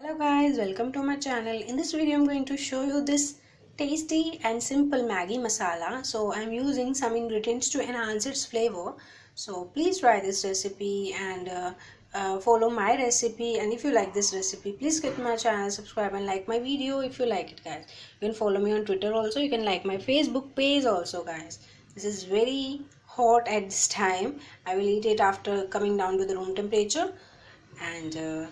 Hello guys, welcome to my channel. In this video I'm going to show you this tasty and simple Maggi masala. So I'm using some ingredients to enhance its flavor. So please try this recipe and follow my recipe. And if you like this recipe, please hit my channel, subscribe and like my video if you like it, guys. You can follow me on Twitter also. You can like my Facebook page also, guys. This is very hot at this time. I will eat it after coming down to the room temperature. And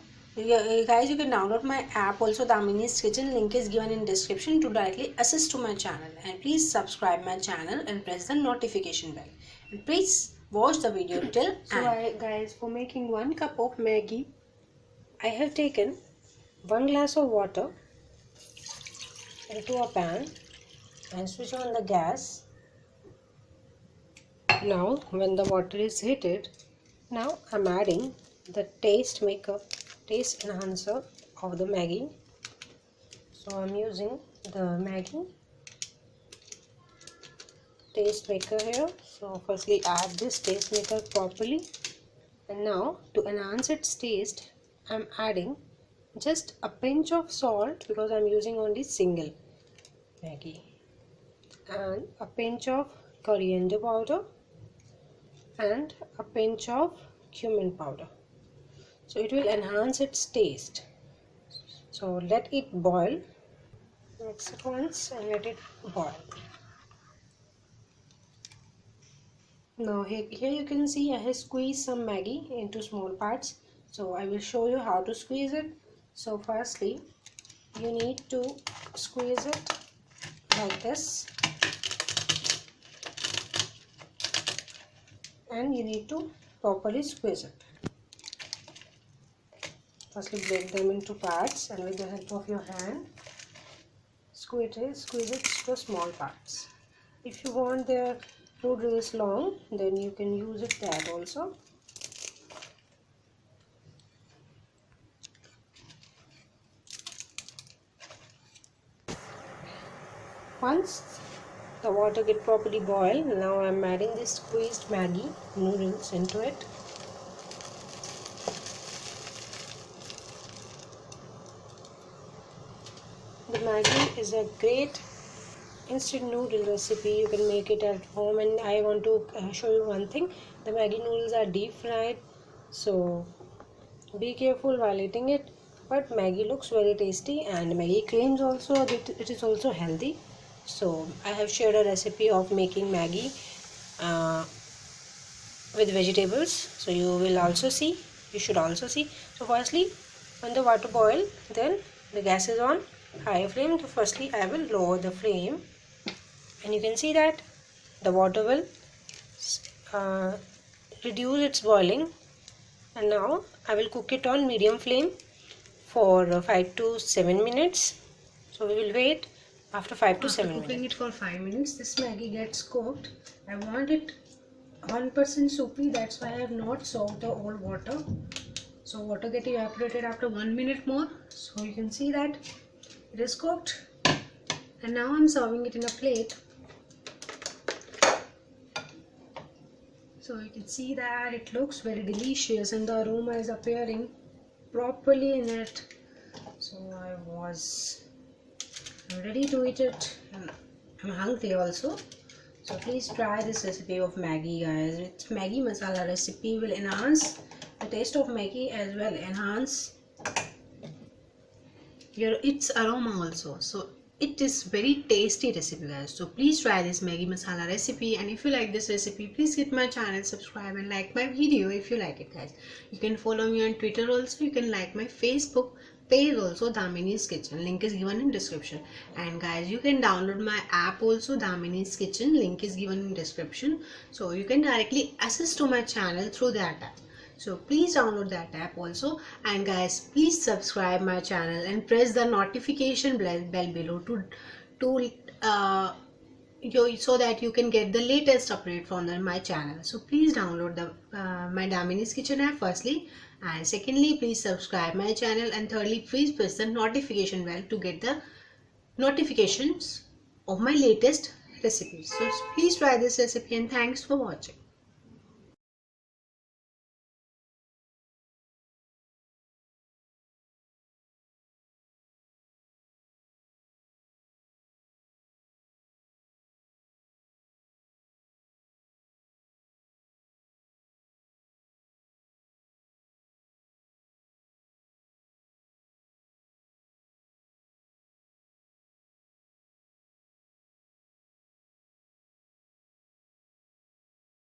guys, you can download my app also, Damini's Kitchen. Link is given in description to directly assist to my channel. And please subscribe my channel and press the notification bell. And please watch the video till end. Guys, for making 1 cup of Maggi, I have taken 1 glass of water into a pan and switch on the gas. Now, when the water is heated, now I'm adding the taste enhancer of the Maggi. So I'm using the Maggi taste maker here. So firstly add this taste maker properly, and now to enhance its taste I'm adding just a pinch of salt because I'm using only single Maggi, and a pinch of coriander powder and a pinch of cumin powder. So it will enhance its taste. So let it boil. Mix it once and let it boil. Now here you can see I have squeezed some Maggi into small parts. So I will show you how to squeeze it. So firstly you need to squeeze it like this, and you need to properly squeeze it. Firstly break them into parts, and with the help of your hand squeeze it to small parts. If you want their noodles long, then you can use it that also. Once the water get properly boiled, now I'm adding this squeezed Maggi noodles into it. The Maggi is a great instant noodle recipe. You can make it at home, and I want to show you one thing. The Maggi noodles are deep fried, so be careful while eating it. But Maggi looks very tasty, and Maggi claims also that it is also healthy. So I have shared a recipe of making Maggi with vegetables, so you will also see. You should also see. So firstly, when the water boil, then the gas is on high flame. So firstly I will lower the flame, and you can see that the water will reduce its boiling, and now I will cook it on medium flame for 5 to 7 minutes. So we will wait after 5 to 7 minutes. Cooking it for 5 minutes, this Maggi gets cooked. I want it 1% soupy, that's why I have not soaked the old water. So water get evaporated after 1 minute more. So you can see that it is cooked, and now I'm serving it in a plate. So you can see that it looks very delicious and the aroma is appearing properly in it. So I'm ready to eat it. I'm hungry also. So please try this recipe of Maggi, guys. It's Maggi masala recipe will enhance the taste of Maggi as well, enhance its aroma also. So it is very tasty recipe, guys. So please try this Maggi masala recipe, and if you like this recipe, please hit my channel, subscribe and like my video if you like it, guys. You can follow me on Twitter also. You can like my Facebook page also, Damini's Kitchen. Link is given in description. And guys, you can download my app also, Damini's Kitchen. Link is given in description. So you can directly access to my channel through that app. So please download that app also. And guys, please subscribe my channel and press the notification bell below so that you can get the latest update from my channel. So please download the my Damini's Kitchen app firstly, and secondly please subscribe my channel, and thirdly please press the notification bell to get the notifications of my latest recipes. So please try this recipe, and thanks for watching.